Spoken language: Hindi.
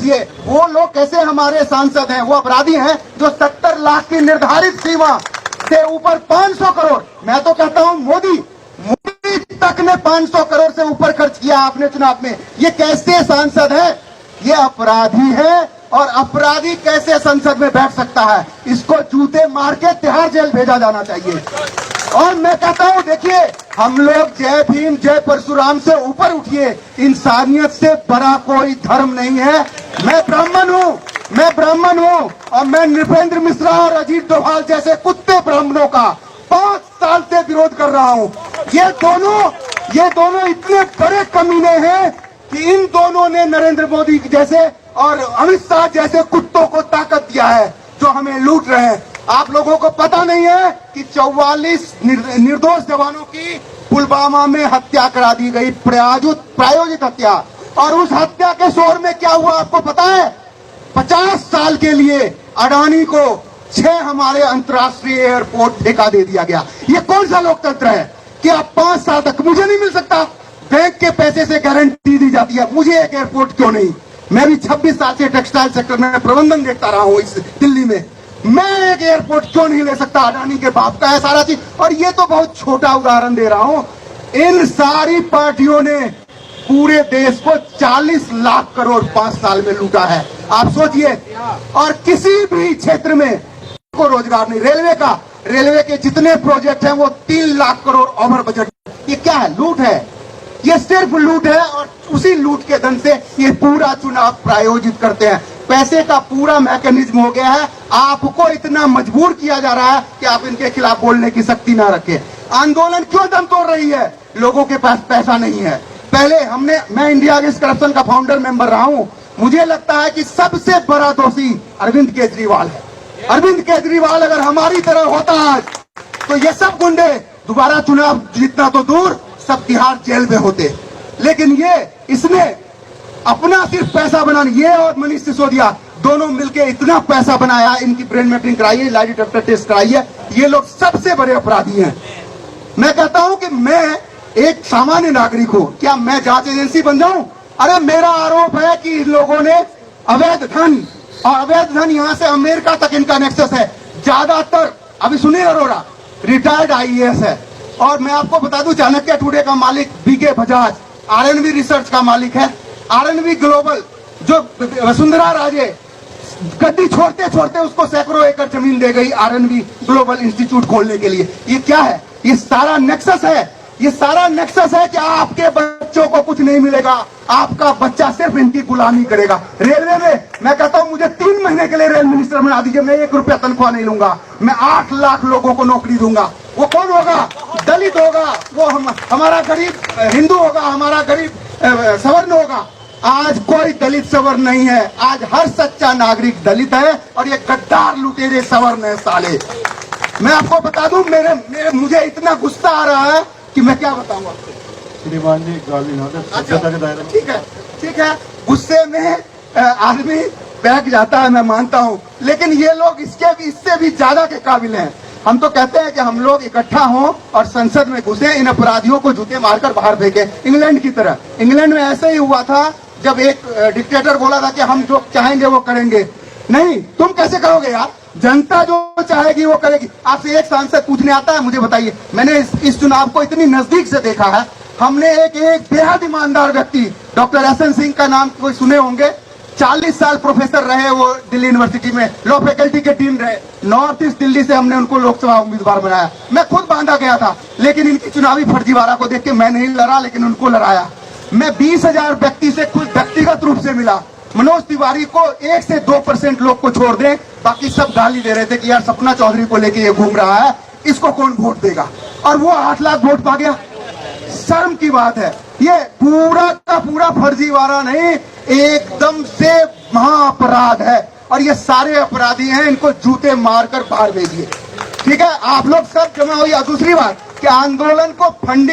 समझिए, वो लोग कैसे हमारे सांसद हैं? वो अपराधी हैं जो 70 लाख की निर्धारित सीमा से ऊपर 500 करोड़, मैं तो कहता हूं मोदी तक ने 500 करोड़ से ऊपर खर्च किया आपने चुनाव में। ये कैसे सांसद है? ये अपराधी है, और अपराधी कैसे संसद में बैठ सकता है? इसको जूते मार के तिहाड़ जेल भेजा जाना चाहिए। और मैं कहता हूं, देखिए, हम लोग जय भीम जय परशुराम से ऊपर उठिए। इंसानियत से बड़ा कोई धर्म नहीं है। मैं ब्राह्मण हूं और मैं नृपेंद्र मिश्रा और अजीत डोभाल जैसे कुत्ते ब्राह्मणों का 5 साल से विरोध कर रहा हूं। ये दोनों इतने बड़े कमीने हैं कि इन दोनों ने नरेंद्र मोदी जैसे और अमित शाह जैसे कुत्तों को ताकत दिया है जो हमें लूट रहे हैं। आप लोगों को पता नहीं है कि 44 निर्दोष जवानों की पुलवामा में हत्या करा दी गई, प्रायोजित हत्या। और उस हत्या के शोर में क्या हुआ आपको पता है? 50 साल के लिए अडानी को 6 हमारे अंतर्राष्ट्रीय एयरपोर्ट ठेका दे दिया गया। ये कौन सा लोकतंत्र है कि आप 5 साल तक, मुझे नहीं मिल सकता, बैंक के पैसे से गारंटी दी जाती है, मुझे एक एयरपोर्ट क्यों नहीं? मैं भी 26 साल से टेक्सटाइल सेक्टर में प्रबंधन देखता रहा हूं इस दिल्ली में, मैं एक एयरपोर्ट क्यों नहीं ले सकता? अडानी के बाप का है सारा चीज। और ये तो बहुत छोटा उदाहरण दे रहा हूं, इन सारी पार्टियों ने पूरे देश को 40 लाख करोड़ 5 साल में लूटा है। आप सोचिए, और किसी भी क्षेत्र में को रोजगार नहीं। रेलवे के जितने प्रोजेक्ट हैं वो 3 लाख करोड़ ओवर बजट। ये क्या है? लूट है। ये सिर्फ लूट है, और उसी लूट के धन से ये पूरा चुनाव प्रायोजित करते हैं। पैसे का पूरा मैकेनिज्म हो गया है। आपको इतना मजबूर किया जा रहा है कि आप इनके खिलाफ बोलने की शक्ति ना रखें। आंदोलन क्यों दम तोड़ रही है? लोगों के पास पैसा नहीं है। पहले मैं इंडिया अगेंस्ट करप्शन का फाउंडर मेंबर रहा हूं। मुझे लगता है कि सबसे बड़ा दोषी अरविंद केजरीवाल है। अरविंद केजरीवाल अगर हमारी तरह होता आज, तो ये सब गुंडे दोबारा चुनाव जीतना तो दूर, सब तिहाड़ जेल में होते। लेकिन इसने अपना सिर्फ पैसा बनाने, ये और मनीष सिसोदिया दोनों मिलके इतना पैसा बनाया, इनकी ब्रेन मैपिंग कराई है, लाई डिटेक्टर टेस्ट कराई है। ये लोग सबसे बड़े अपराधी हैं। मैं कहता हूं कि मैं एक सामान्य नागरिक हूं, क्या मैं जांच एजेंसी बन जाऊं? अरे मेरा आरोप है कि इन लोगों ने अवैध धन यहां से अमेरिका तक इनका नेक्सस है। ज्यादातर, अभी सुनील अरोड़ा रिटायर्ड IAS है, और मैं आपको बता दूं, चाणक्य टुडे का मालिक BK बजाज RNV रिसर्च का मालिक है। RNV ग्लोबल, जो वसुंधरा राजे गद्दी छोड़ते छोड़ते उसको सैकड़ों एकड़ जमीन दे गई RNV ग्लोबल इंस्टीट्यूट खोलने के लिए। ये क्या है? ये सारा नेक्सस है। ये सारा नेक्सस है कि आपके बच्चों को कुछ नहीं मिलेगा, आपका बच्चा सिर्फ इनकी गुलामी करेगा। रेलवे में मैं कहता हूं, मुझे 3 महीने के लिए रेल मिनिस्टर बना दीजिए, मैं 1 रुपया तनख्वाह नहीं लूंगा। मैं 8 लाख लोगों को नौकरी दूंगा। वो कौन होगा? दलित होगा, वो हमारा गरीब हिंदू होगा, हमारा गरीब सवर्ण होगा। आज कोई दलित सवर्ण नहीं है। आज हर सच्चा नागरिक दलित है, और ये गद्दार लुटेरे सवर्ण है साले। मैं आपको बता दूं, मुझे इतना गुस्सा आ रहा है कि मैं क्या बताऊं आपको। श्रीमान जी, ठीक है, गुस्से में आदमी बहक जाता है, मैं मानता हूं, लेकिन ये लोग इससे भी ज्यादा के काबिल हैं। हम तो कहते हैं कि हम लोग इकट्ठा हों और संसद में घुसे, इन अपराधियों को जूते मारकर बाहर फेंके, इंग्लैंड की तरह। इंग्लैंड में ऐसे ही हुआ था, जब एक डिक्टेटर बोला था कि हम जो चाहेंगे वो करेंगे। नहीं, तुम कैसे करोगे यार? जनता जो चाहेगी वो करेगी। आपसे एक सांसद पूछने आता है, मुझे बताइए। मैंने इस चुनाव को इतनी नजदीक से देखा है। हमने एक बेहद ईमानदार व्यक्ति, डॉक्टर SN सिंह का नाम कोई सुने होंगे, 40 साल प्रोफेसर रहे वो दिल्ली यूनिवर्सिटी में, लॉ फैकल्टी के डीन रहे। नॉर्थ ईस्ट दिल्ली से हमने उनको लोकसभा उम्मीदवार बनाया। मैं खुद बांधा गया था, लेकिन इनकी चुनावी फर्जीवाड़ा को देख के मैं नहीं लड़ा, लेकिन उनको लड़ाया। मैं 20,000 व्यक्ति से खुद व्यक्तिगत रूप से मिला। मनोज तिवारी को 1 से 2% लोग को छोड़ दें, बाकी सब गाली दे रहे थे कि यार सपना चौधरी को लेके ये घूम रहा है, इसको कौन वोट देगा? और वो 8 लाख वोट पा गया। शर्म की बात है। ये पूरा का पूरा फर्जीवाड़ा नहीं, एकदम से महाअपराध है, और ये सारे अपराधी हैं। इनको जूते मारकर बाहर भेजिए। ठीक है, आप लोग सब जमा होइए। दूसरी बात कि आंदोलन को फंडिंग